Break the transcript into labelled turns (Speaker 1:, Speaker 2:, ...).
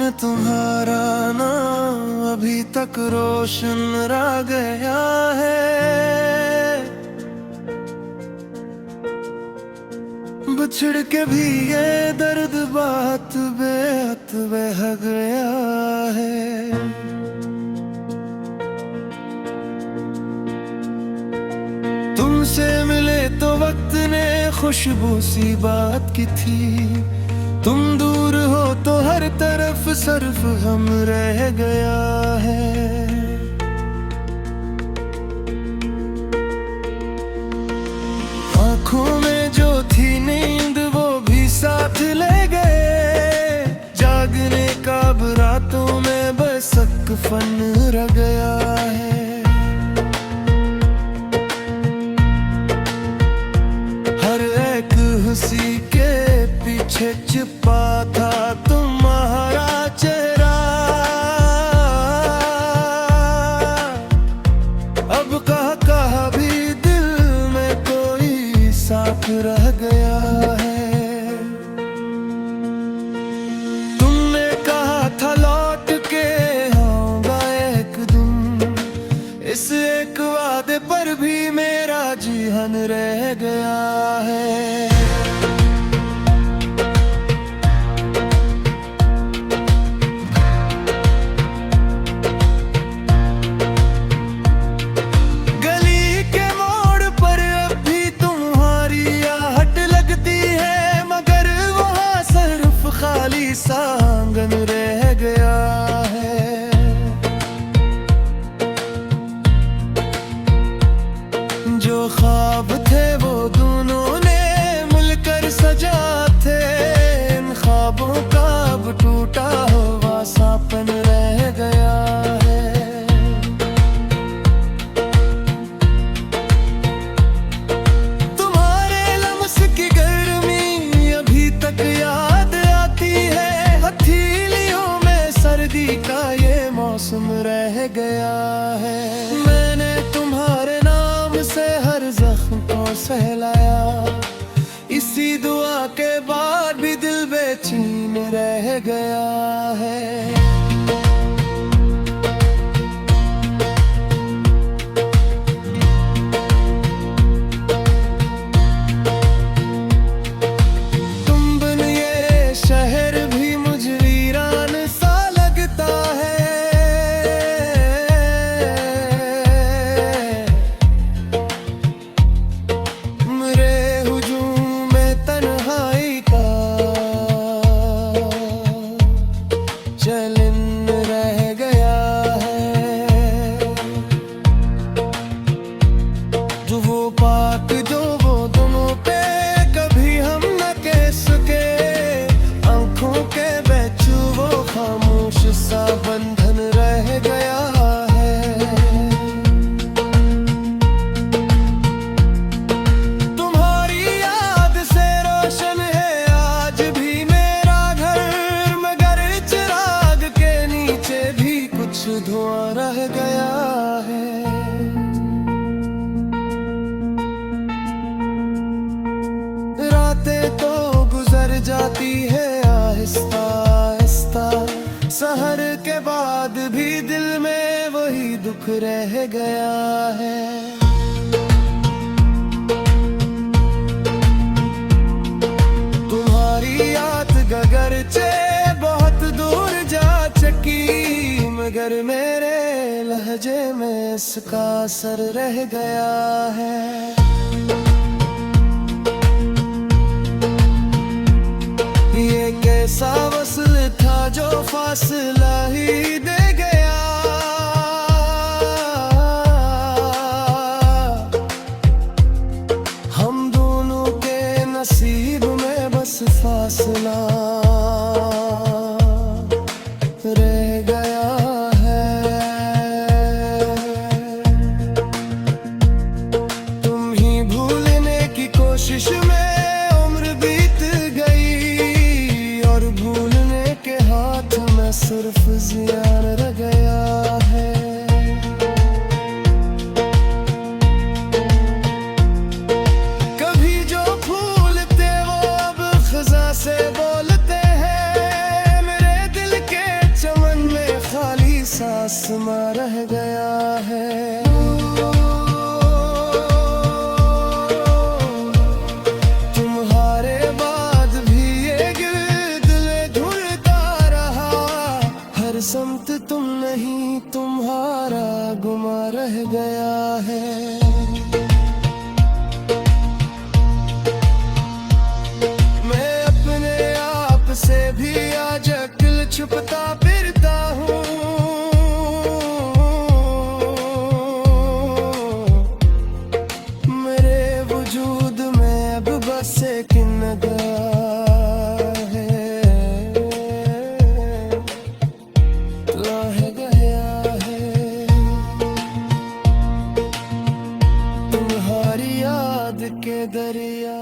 Speaker 1: में तुम्हारा नाम अभी तक रोशन रह गया है। बिछड़ के भी ये दर्द बात बेहद बह गया है। तुमसे मिले तो वक्त ने खुशबू सी बात की थी। तुम दूर हो तो हर तरफ सिर्फ हम रह गया है। आँखों में जो थी नींद वो भी साथ ले गए। जागने का अब रातों में बस एक फन रह गया है। हर एक हंसी के पीछे छिपा था तुम्हारा चेहरा। अब कहा भी दिल में कोई साथ रह गया है। तुमने कहा था लौट के आऊंगा एक दिन, इस एक वादे पर भी मेरा जीवन रह गया है। खाली सा आंगन रह गया है। जो ख्वाब थे वो दोनों ने मिलकर सजा थे। इन ख्वाबों का अब टूटा हुआ सापन रह गया है। तुम्हारे लम्स की गर्मी अभी तक याद हथेलियों में सर्दी का ये मौसम रह गया है। मैंने तुम्हारे नाम से हर जख्म को सहलाया। इसी दुआ के बाद भी दिल बेचैन रह गया है। चलन रह गया है। जो वो बात जो वो दोनों पे कभी हम न कह सके। आंखों के बेचू वो खामोश सा बंधन रह गया है। तुम्हारी याद से रोशन है आज भी मेरा घर, मगर भी कुछ धुआं रह गया है। रातें तो गुजर जाती है आहिस्ता आहिस्ता। सहर के बाद भी दिल में वही दुख रह गया है। तुम्हारी याद गगरचे बहुत दूर जा चकी, मगर मेरे लहजे में इसका असर रह गया है। ये कैसा वस्ल था जो फासला ही दे गया। हम दोनों के नसीब में बस फासला रह गया है। तुम ही भूलने की कोशिश में उम्र बीत गई, और भूलने के हाथ में सिर्फ जिया आसमां रह गया है। तुम्हारे बाद भी ये गिर्द में ढूंढता रहा, हर समत तुम नहीं तुम्हारा गुमा रह गया है। से भी आज अक्ल छुपता फिरता हूँ, मेरे वजूद में अब बस एक निगाह है, रह गया है। तुम्हारी याद के दरिया